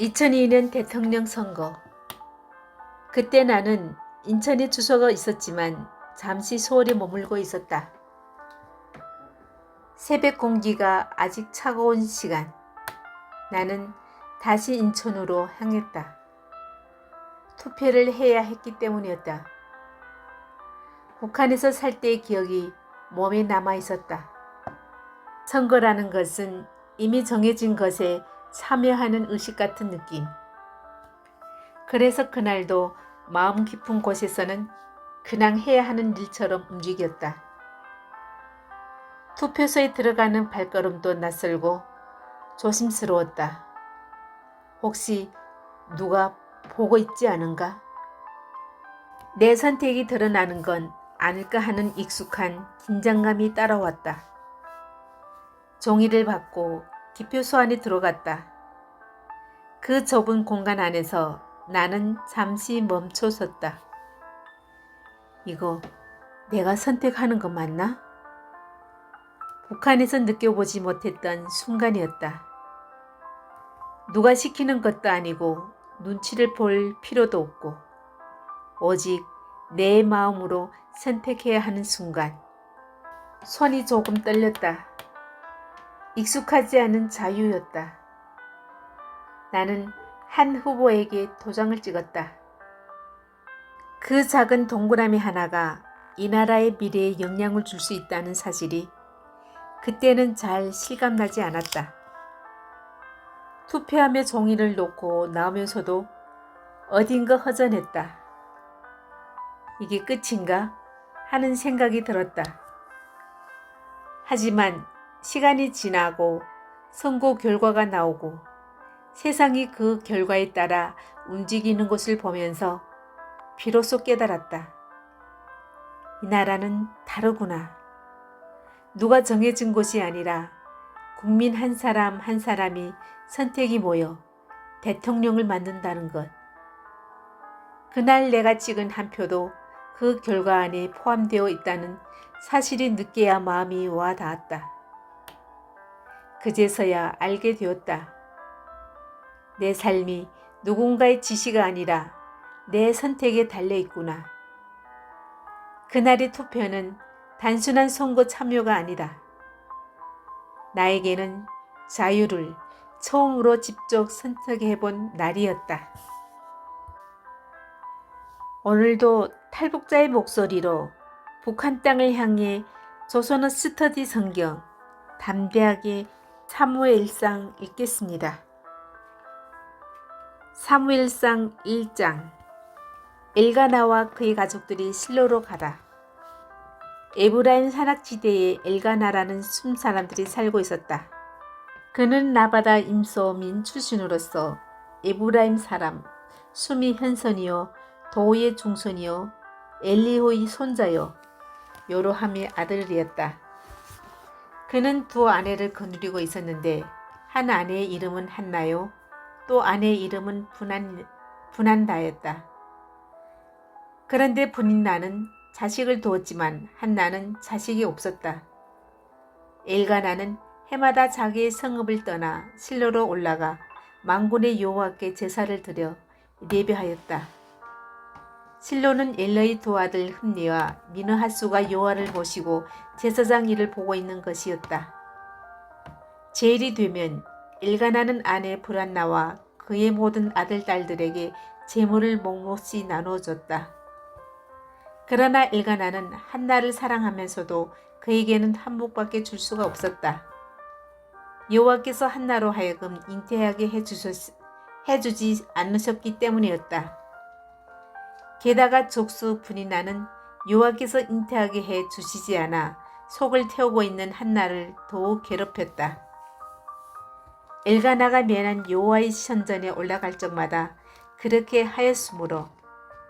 2002년 대통령 선거. 그때 나는 인천에 주소가 있었지만 잠시 서울에 머물고 있었다. 새벽 공기가 아직 차가운 시간. 나는 다시 인천으로 향했다. 투표를 해야 했기 때문이었다. 북한에서 살 때의 기억이 몸에 남아 있었다. 선거라는 것은 이미 정해진 것에 참여하는 의식 같은 느낌. 그래서 그날도 마음 깊은 곳에서는 그냥 해야 하는 일처럼 움직였다. 투표소에 들어가는 발걸음도 낯설고 조심스러웠다. 혹시 누가 보고 있지 않은가? 내 선택이 드러나는 건 아닐까 하는 익숙한 긴장감이 따라왔다. 종이를 받고 기표소 안에 들어갔다. 그 좁은 공간 안에서 나는 잠시 멈춰 섰다. 이거 내가 선택하는 거 맞나? 북한에서 느껴보지 못했던 순간이었다. 누가 시키는 것도 아니고 눈치를 볼 필요도 없고 오직 내 마음으로 선택해야 하는 순간. 손이 조금 떨렸다. 익숙하지 않은 자유였다. 나는 한 후보에게 도장을 찍었다. 그 작은 동그라미 하나가 이 나라의 미래에 영향을 줄 수 있다는 사실이 그때는 잘 실감나지 않았다. 투표하며 종이를 놓고 나오면서도 어딘가 허전했다. 이게 끝인가 하는 생각이 들었다. 하지만 시간이 지나고 선거 결과가 나오고 세상이 그 결과에 따라 움직이는 것을 보면서 비로소 깨달았다. 이 나라는 다르구나. 누가 정해진 곳이 아니라 국민 한 사람 한 사람이 선택이 모여 대통령을 만든다는 것. 그날 내가 찍은 한 표도 그 결과 안에 포함되어 있다는 사실이 늦게야 마음이 와 닿았다. 그제서야 알게 되었다. 내 삶이 누군가의 지시가 아니라 내 선택에 달려있구나. 그날의 투표는 단순한 선거 참여가 아니다. 나에게는 자유를 처음으로 직접 선택해본 날이었다. 오늘도 탈북자의 목소리로 북한 땅을 향해 조선어 스터디 성경 담대하게 사무엘상 읽겠습니다. 사무엘상 1장. 엘가나와 그의 가족들이 실로로 가다. 에브라임 산악지대에 엘가나라는 숨 사람들이 살고 있었다. 그는 나바다 임소민 출신으로서 에브라임 사람 숨이 현선이요 도의 중손이요 엘리호의 손자요 요로함의 아들이었다. 그는 두 아내를 거느리고 있었는데 한 아내의 이름은 한나요 또 아내의 이름은 분한다였다. 그런데 분한나는 자식을 두었지만 한나는 자식이 없었다. 엘가나는 해마다 자기의 성읍을 떠나 실로로 올라가 만군의 여호와께 제사를 드려 예배하였다. 실로는 엘러의 두 아들 흠니와 미느하수가 여호와를 모시고 제사장 일을 보고 있는 것이었다. 제일이 되면 엘가나는 아내 불한나와 그의 모든 아들 딸들에게 재물을 몫몫이 나누어줬다. 그러나 엘가나는 한나를 사랑하면서도 그에게는 한몫밖에 줄 수가 없었다. 여호와께서 한나로 하여금 잉태하게 해주지 않으셨기 때문이었다. 게다가 족수 분이나는 여호와께서 잉태하게 해주시지 않아 속을 태우고 있는 한나를 더욱 괴롭혔다. 엘가나가 매년 여호와의 신전에 올라갈 적마다 그렇게 하였으므로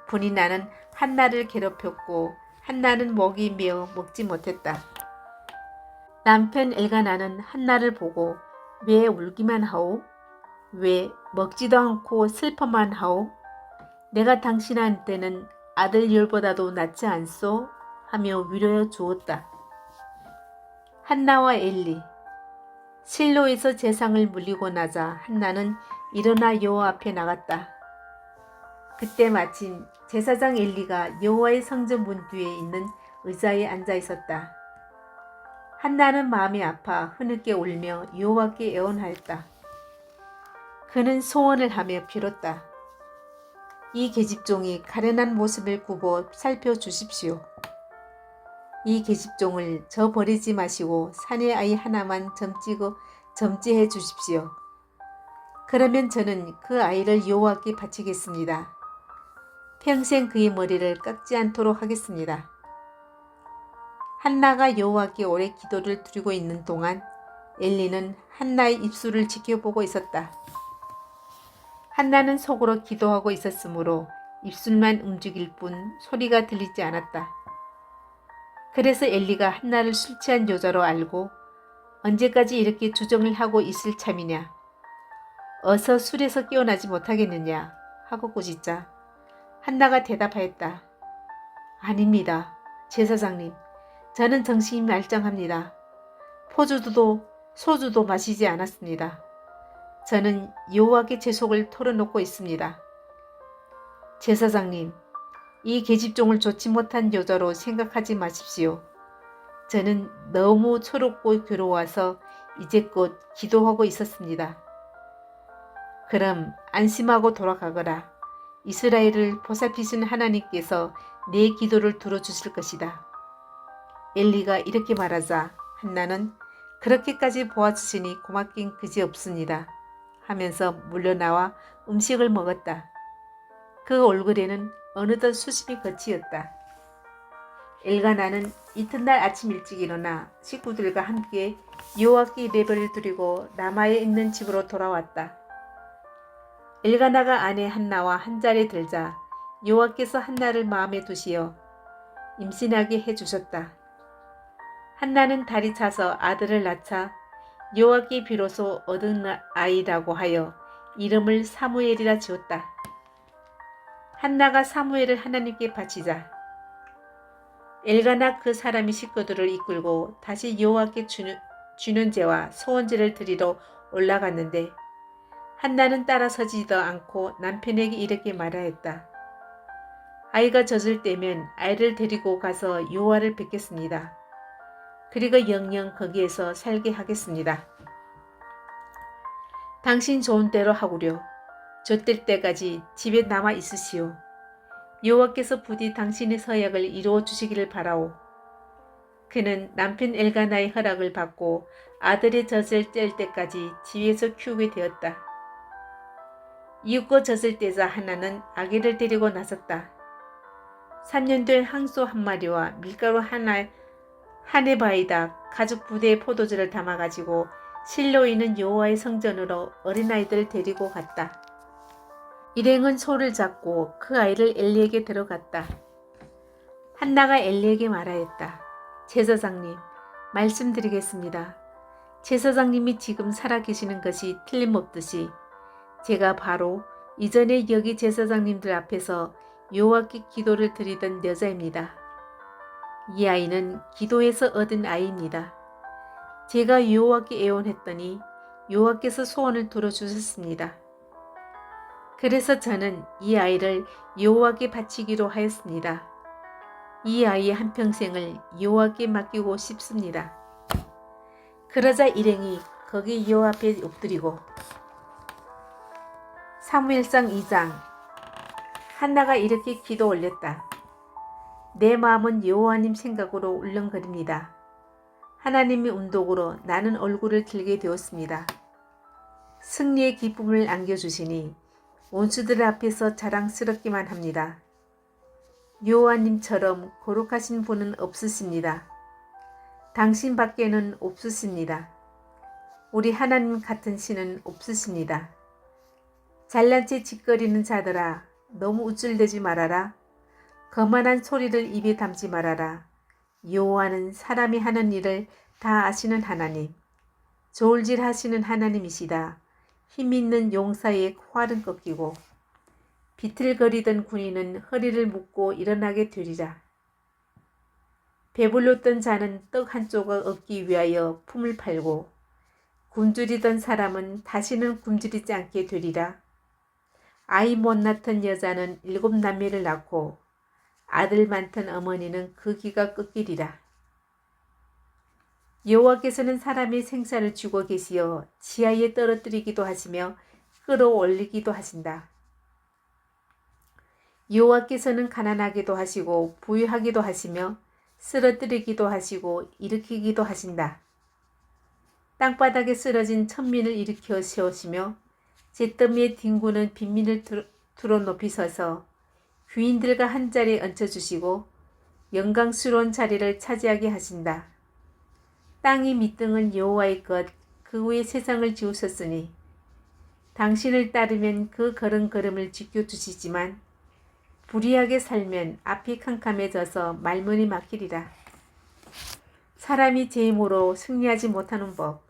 분이나는 한나를 괴롭혔고 한나는 목이 메어 먹지 못했다. 남편 엘가나는 한나를 보고 왜 울기만 하오? 왜 먹지도 않고 슬퍼만 하오? 내가 당신한테는 아들 열보다도 낫지 않소? 하며 위로해 주었다. 한나와 엘리. 실로에서 재상을 물리고 나자 한나는 일어나 여호와 앞에 나갔다. 그때 마침 제사장 엘리가 여호와의 성전 문 뒤에 있는 의자에 앉아 있었다. 한나는 마음이 아파 흐느껴 울며 여호와께 애원하였다. 그는 소원을 하며 빌었다. 이 계집종이 가련한 모습을 굽어 살펴주십시오. 이 계집종을 저 버리지 마시고 사내 아이 하나만 점지해 주십시오. 그러면 저는 그 아이를 여호와께 바치겠습니다. 평생 그의 머리를 깎지 않도록 하겠습니다. 한나가 여호와께 오래 기도를 드리고 있는 동안 엘리는 한나의 입술을 지켜보고 있었다. 한나는 속으로 기도하고 있었으므로 입술만 움직일 뿐 소리가 들리지 않았다. 그래서 엘리가 한나를 술 취한 여자로 알고 언제까지 이렇게 주정을 하고 있을 참이냐. 어서 술에서 깨어나지 못하겠느냐 하고 꾸짖자 한나가 대답하였다. 아닙니다. 제사장님. 저는 정신이 말짱합니다. 포도주도 소주도 마시지 않았습니다. 저는 여호와께 제 속을 털어놓고 있습니다. 제사장님, 이 계집종을 좋지 못한 여자로 생각하지 마십시오. 저는 너무 초롭고 괴로워서 이제껏 기도하고 있었습니다. 그럼 안심하고 돌아가거라. 이스라엘을 보살피신 하나님께서 내 기도를 들어주실 것이다. 엘리가 이렇게 말하자 한나는 그렇게까지 보아주시니 고맙긴 그지없습니다 하면서 물러나와 음식을 먹었다. 그 얼굴에는 어느덧 수심이 거치었다. 엘가나는 이튿날 아침 일찍 일어나 식구들과 함께 여호와께 예배를 드리고 라마에 있는 집으로 돌아왔다. 엘가나가 아내 한나와 한 자리에 들자 여호와께서 한나를 마음에 두시어 임신하게 해주셨다. 한나는 달이 차서 아들을 낳자 여호와께 비로소 얻은 아이라고 하여 이름을 사무엘이라 지었다. 한나가 사무엘을 하나님께 바치자 엘가나 그 사람이 식구들을 이끌고 다시 여호와께 주는 제와 소원제를 드리러 올라갔는데 한나는 따라서지도 않고 남편에게 이렇게 말하였다. 아이가 젖을 때면 아이를 데리고 가서 여호와를 뵙겠습니다. 그리고 영영 거기에서 살게 하겠습니다. 당신 좋은 대로 하구려. 젖될 때까지 집에 남아 있으시오. 여호와께서 부디 당신의 서약을 이루어 주시기를 바라오. 그는 남편 엘가나의 허락을 받고 아들의 젖을 뗄 때까지 집에서 키우게 되었다. 이윽고 젖을 떼자 한나는 아기를 데리고 나섰다. 3년 된 항소 한 마리와 밀가루 한 해바이다 가죽 부대에 포도주를 담아가지고 실로 있는 여호와의 성전으로 어린아이들을 데리고 갔다. 일행은 소를 잡고 그 아이를 엘리에게 들어갔다. 한나가 엘리에게 말하였다. 제사장님, 말씀드리겠습니다. 제사장님이 지금 살아계시는 것이 틀림없듯이 제가 바로 이전에 여기 제사장님들 앞에서 여호와께 기도를 드리던 여자입니다. 이 아이는 기도에서 얻은 아이입니다. 제가 여호와께 애원했더니 여호와께서 소원을 들어주셨습니다. 그래서 저는 이 아이를 여호와께 바치기로 하였습니다. 이 아이의 한평생을 여호와께 맡기고 싶습니다. 그러자 일행이 거기 여호와 앞에 엎드리고 사무엘상 2장 한나가 이렇게 기도 올렸다. 내 마음은 여호와님 생각으로 울렁거립니다. 하나님의 운동으로 나는 얼굴을 들게 되었습니다. 승리의 기쁨을 안겨주시니 원수들 앞에서 자랑스럽기만 합니다. 여호와님처럼 거룩하신 분은 없으십니다. 당신 밖에는 없으십니다. 우리 하나님 같은 신은 없으십니다. 잘난 채 짓거리는 자들아, 너무 우쭐대지 말아라. 거만한 소리를 입에 담지 말아라. 여호와는 사람이 하는 일을 다 아시는 하나님, 좋을질 하시는 하나님이시다. 힘있는 용사의 활은 꺾이고 비틀거리던 군인은 허리를 묶고 일어나게 되리라. 배불렀던 자는 떡 한 조각 얻기 위하여 품을 팔고 굶주리던 사람은 다시는 굶주리지 않게 되리라. 아이 못 낳던 여자는 7 남매를 낳고 아들 많던 어머니는 그 기가 꺾이리라. 여호와께서는 사람의 생사를 쥐고 계시어 지하에 떨어뜨리기도 하시며 끌어올리기도 하신다. 여호와께서는 가난하기도 하시고 부유하기도 하시며 쓰러뜨리기도 하시고 일으키기도 하신다. 땅바닥에 쓰러진 천민을 일으켜 세우시며 잿더미에 뒹구는 빈민을 두루 높이 서서 귀인들과 한자리에 얹혀주시고 영광스러운 자리를 차지하게 하신다. 땅이 밑등은 여호와의 것, 그 위에 세상을 지으셨으니 당신을 따르면 그 걸음걸음을 지켜주시지만 불의하게 살면 앞이 캄캄해져서 말문이 막히리라. 사람이 제 힘으로 승리하지 못하는 법.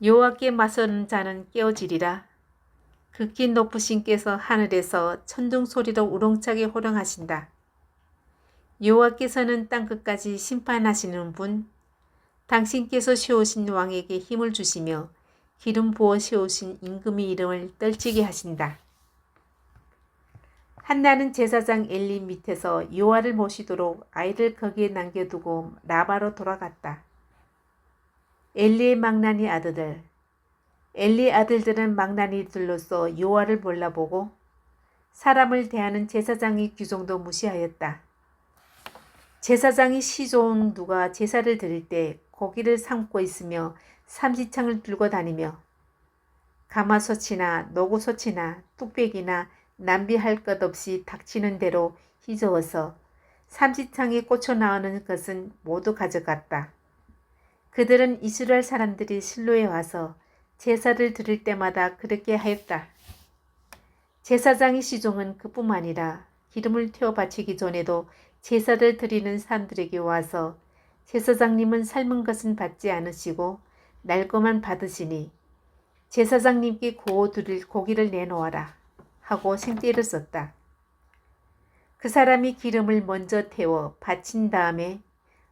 여호와께 맞서는 자는 깨어지리라. 극히 높으신께서 하늘에서 천둥 소리로 우렁차게 호령하신다. 여호와께서는 땅끝까지 심판하시는 분, 당신께서 세우신 왕에게 힘을 주시며 기름 부어 세우신 임금의 이름을 떨치게 하신다. 한나는 제사장 엘리 밑에서 여호와를 모시도록 아이를 거기에 남겨두고 라바로 돌아갔다. 엘리의 망나니 아들들. 엘리 아들들은 망나니들로서 여호와를 몰라보고 사람을 대하는 제사장의 규정도 무시하였다. 제사장이 시종 누가 제사를 드릴 때 고기를 삶고 있으며 삼지창을 들고 다니며 가마솥이나 노구솥이나 뚝배기나 낭비할 것 없이 닥치는 대로 휘저어서 삼지창에 꽂혀 나오는 것은 모두 가져갔다. 그들은 이스라엘 사람들이 실로에 와서 제사를 드릴 때마다 그렇게 하였다. 제사장의 시종은 그뿐 아니라 기름을 태워 바치기 전에도 제사를 드리는 사람들에게 와서 제사장님은 삶은 것은 받지 않으시고 날것만 받으시니 제사장님께 구워 드릴 고기를 내놓아라 하고 생떼를 썼다. 그 사람이 기름을 먼저 태워 바친 다음에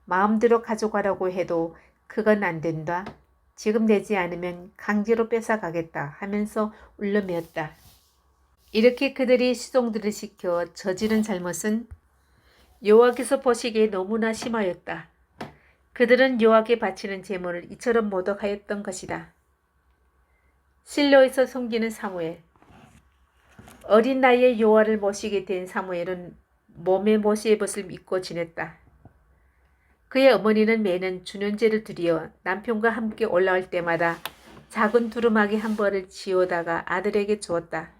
마음대로 가져가라고 해도 그건 안 된다. 지금 내지 않으면 강제로 뺏어가겠다 하면서 울려매었다. 이렇게 그들이 시종들을 시켜 저지른 잘못은 여호와께서 보시기에 너무나 심하였다. 그들은 여호와께 바치는 제물을 이처럼 모독하였던 것이다. 실로에서 섬기는 사무엘. 어린 나이에 여호와를 모시게 된 사무엘은 몸에 모세의 벗을 입고 지냈다. 그의 어머니는 매년 주년제를 드리어 남편과 함께 올라올 때마다 작은 두루마기 한 벌을 지어다가 아들에게 주었다.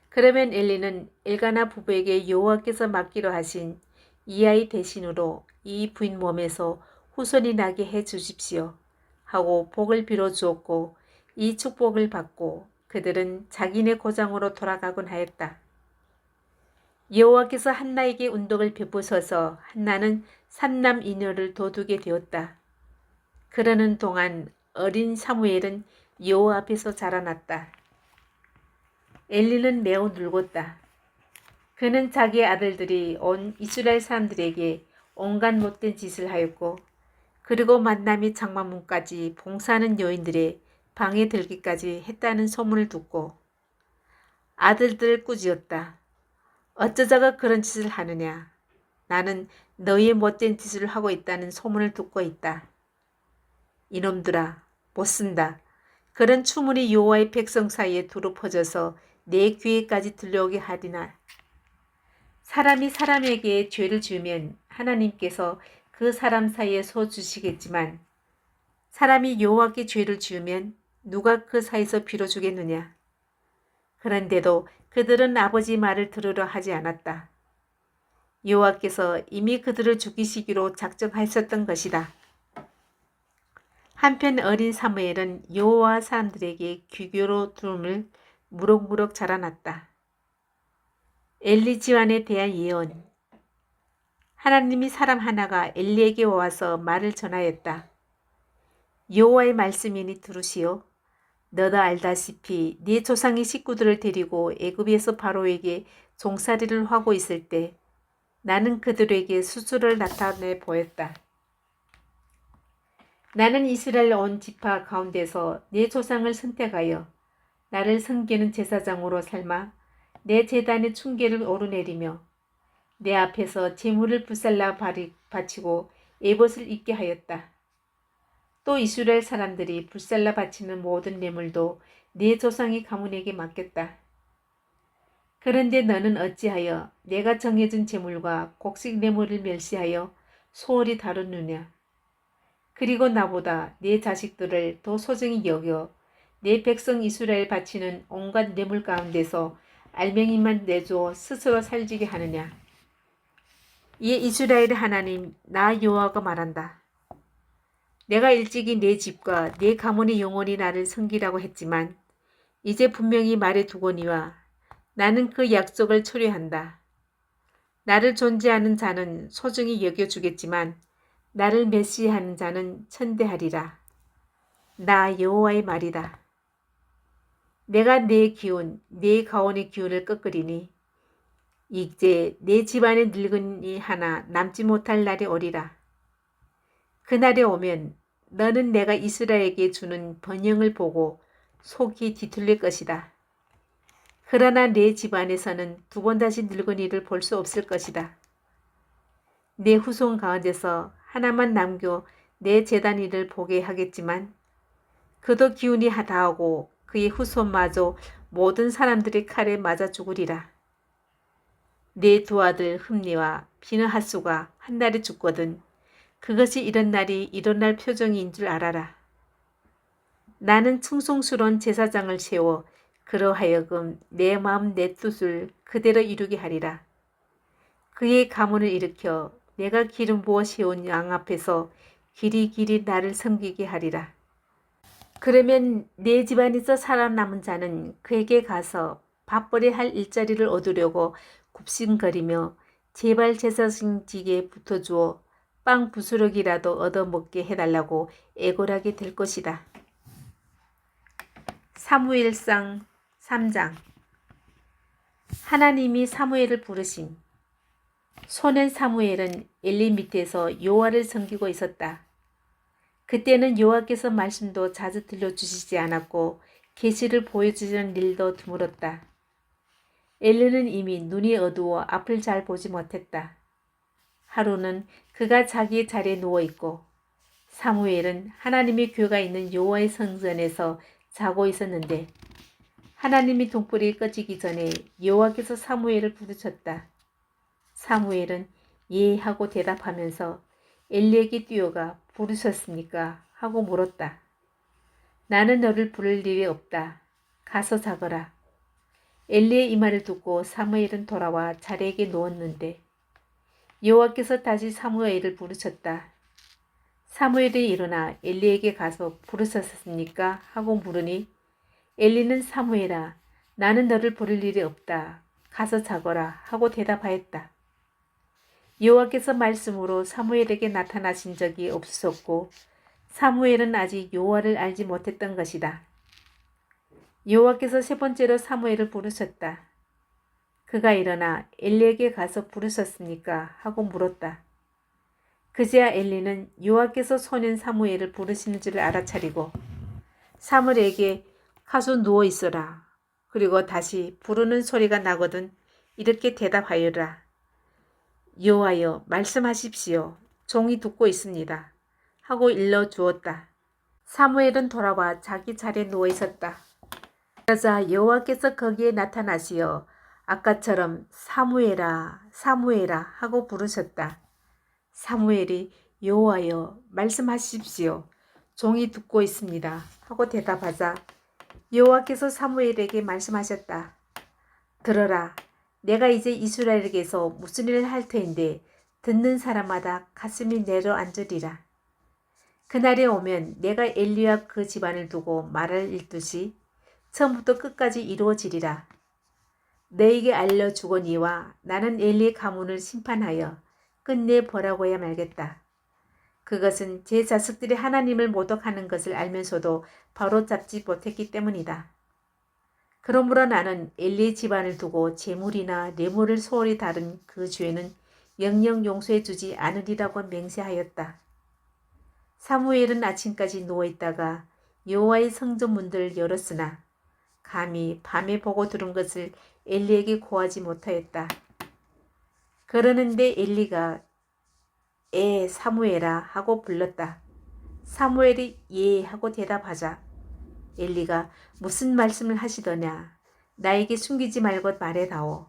그러면 엘리는 엘가나 부부에게 여호와께서 맡기로 하신 이 아이 대신으로 이 부인 몸에서 후손이 나게 해 주십시오 하고 복을 빌어 주었고 이 축복을 받고 그들은 자기네 고장으로 돌아가곤 하였다. 여호와께서 한나에게 운덕을 베푸셔서 한나는 산남 이녀를 둬두게 되었다. 그러는 동안 어린 사무엘은 여호와 앞에서 자라났다. 엘리는 매우 늙었다. 그는 자기 아들들이 온 이스라엘 사람들에게 온갖 못된 짓을 하였고 그리고 만남이 장막문까지 봉사하는 여인들의 방에 들기까지 했다는 소문을 듣고 아들들을 꾸짖었다. 어쩌다가 그런 짓을 하느냐. 나는 너희의 못된 짓을 하고 있다는 소문을 듣고 있다. 이놈들아 못 쓴다. 그런 추문이 여호와의 백성 사이에 두루 퍼져서 내 귀에까지 들려오게 하리나. 사람이 사람에게 죄를 지으면 하나님께서 그 사람 사이에 서 주시겠지만 사람이 여호와께 죄를 지으면 누가 그 사이에서 빌어주겠느냐. 그런데도 그들은 아버지 말을 들으려 하지 않았다. 여호와께서 이미 그들을 죽이시기로 작정하셨던 것이다. 한편 어린 사무엘은 여호와 사람들에게 귀교로 두름을 무럭무럭 자라났다. 엘리 집안에 대한 예언. 하나님이 사람 하나가 엘리에게 와서 말을 전하였다. 여호와의 말씀이니 들으시오. 너도 알다시피 네 조상의 식구들을 데리고 애굽에서 바로에게 종살이를 하고 있을 때 나는 그들에게 수술을 나타내 보였다. 나는 이스라엘 온 지파 가운데서 내 조상을 선택하여 나를 섬기는 제사장으로 삼아 내 제단의 충계를 오르내리며 내 앞에서 제물을 불살라 바치고 에봇을 입게 하였다. 또 이스라엘 사람들이 불살라 바치는 모든 뇌물도 네 조상의 가문에게 맡겼다. 그런데 너는 어찌하여 내가 정해준 제물과 곡식 뇌물을 멸시하여 소홀히 다루느냐? 그리고 나보다 네 자식들을 더 소중히 여겨 내 백성 이스라엘 바치는 온갖 뇌물 가운데서 알맹이만 내주어 스스로 살지게 하느냐? 이에 이스라엘의 하나님 나 여호와가 말한다. 내가 일찍이 내 집과 내 가문의 영혼이 나를 섬기라고 했지만 이제 분명히 말해두거니와 나는 그 약속을 철회한다. 나를 존재하는 자는 소중히 여겨주겠지만 나를 메시하는 자는 천대하리라. 나 여호와의 말이다. 내가 내 기운, 내 가온의 기운을 꺾으리니 이제 내 집안의 늙은이 하나 남지 못할 날이 오리라. 그날이 오면 너는 내가 이스라엘에게 주는 번영을 보고 속이 뒤틀릴 것이다. 그러나 내 집안에서는 두 번 다시 늙은이를 볼 수 없을 것이다. 내 후손 가운데서 하나만 남겨 내 제단 일을 보게 하겠지만 그도 기운이 다하고 그의 후손마저 모든 사람들의 칼에 맞아 죽으리라. 내 두 아들 흠니와 비느하수가 한 날에 죽거든 그것이 이런 날이 일어날 표정인 줄 알아라. 나는 충성스러운 제사장을 세워 그러하여금 내 마음 내 뜻을 그대로 이루게 하리라. 그의 가문을 일으켜 내가 기름 부어 세운 양 앞에서 길이길이 나를 섬기게 하리라. 그러면 내 집안에서 살아남은 자는 그에게 가서 밥벌이 할 일자리를 얻으려고 굽신거리며 제발 제사장직에 붙어주어 빵 부스러기라도 얻어먹게 해달라고 애걸하게 될 것이다. 사무엘상 3장. 하나님이 사무엘을 부르심. 소년 사무엘은 엘리 밑에서 여호와를 섬기고 있었다. 그때는 여호와께서 말씀도 자주 들려주시지 않았고 계시를 보여주시는 일도 드물었다. 엘리는 이미 눈이 어두워 앞을 잘 보지 못했다. 하루는 그가 자기의 자리에 누워있고 사무엘은 하나님의 교회가 있는 여호와의 성전에서 자고 있었는데 하나님의 등불이 꺼지기 전에 여호와께서 사무엘을 부르셨다. 사무엘은 예 하고 대답하면서 엘리에게 뛰어가 부르셨습니까? 하고 물었다. 나는 너를 부를 일이 없다. 가서 자거라. 엘리의 이 말을 듣고 사무엘은 돌아와 자리에 누웠는데 여호와께서 다시 사무엘을 부르셨다. 사무엘이 일어나 엘리에게 가서 부르셨습니까? 하고 물으니 엘리는 사무엘아 나는 너를 부를 일이 없다. 가서 자거라 하고 대답하였다. 여호와께서 말씀으로 사무엘에게 나타나신 적이 없었고 사무엘은 아직 여호와를 알지 못했던 것이다. 여호와께서 세 번째로 사무엘을 부르셨다. 그가 일어나 엘리에게 가서 부르셨습니까? 하고 물었다. 그제야 엘리는 여호와께서 소년 사무엘을 부르시는 줄 알아차리고 사무엘에게 가서 누워 있어라. 그리고 다시 부르는 소리가 나거든 이렇게 대답하여라. 여호와여 말씀하십시오. 종이 듣고 있습니다. 하고 일러 주었다. 사무엘은 돌아와 자기 자리에 누워 있었다. 그러자 여호와께서 거기에 나타나시어 아까처럼 사무엘아 사무엘아 하고 부르셨다. 사무엘이 여호와여 말씀하십시오. 종이 듣고 있습니다. 하고 대답하자 여호와께서 사무엘에게 말씀하셨다. 들어라. 내가 이제 이스라엘에게서 무슨 일을 할 터인데 듣는 사람마다 가슴이 내려앉으리라. 그날이 오면 내가 엘리와 그 집안을 두고 말할 일듯이 처음부터 끝까지 이루어지리라. 너에게 알려주거니와 나는 엘리의 가문을 심판하여 끝내 벌하고야 말겠다. 그것은 제 자식들이 하나님을 모독하는 것을 알면서도 바로잡지 못했기 때문이다. 그러므로 나는 엘리의 집안을 두고 재물이나 뇌물을 소홀히 다룬 그 죄는 영영 용서해 주지 않으리라고 맹세하였다. 사무엘은 아침까지 누워있다가 여호와의 성전 문들을 열었으나 감히 밤에 보고 들은 것을 엘리에게 고하지 못하였다. 그러는데 엘리가 에 사무엘아 하고 불렀다. 사무엘이 예 하고 대답하자 엘리가 무슨 말씀을 하시더냐. 나에게 숨기지 말고 말해다오.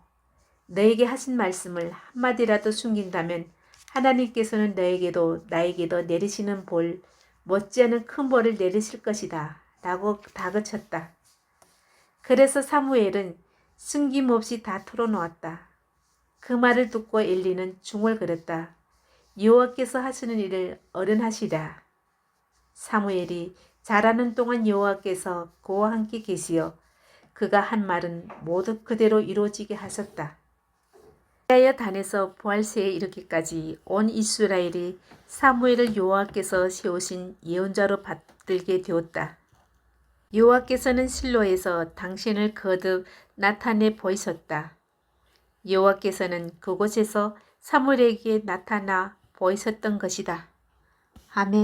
너에게 하신 말씀을 한마디라도 숨긴다면 하나님께서는 너에게도 나에게도 내리시는 볼 못지않은 큰 벌을 내리실 것이다 라고 다그쳤다. 그래서 사무엘은 숨김없이 다 털어놓았다. 그 말을 듣고 엘리는 중얼거렸다. 여호와께서 하시는 일을 어른하시라. 사무엘이 자라는 동안 여호와께서 그와 함께 계시어 그가 한 말은 모두 그대로 이루어지게 하셨다. 그리하여 단에서 부활세에 이르기까지 온 이스라엘이 사무엘을 여호와께서 세우신 예언자로 받들게 되었다. 여호와께서는 실로에서 당신을 거듭 나타내 보이셨다. 여호와께서는 그곳에서 사무엘에게 나타나 보이셨던 것이다. 아멘.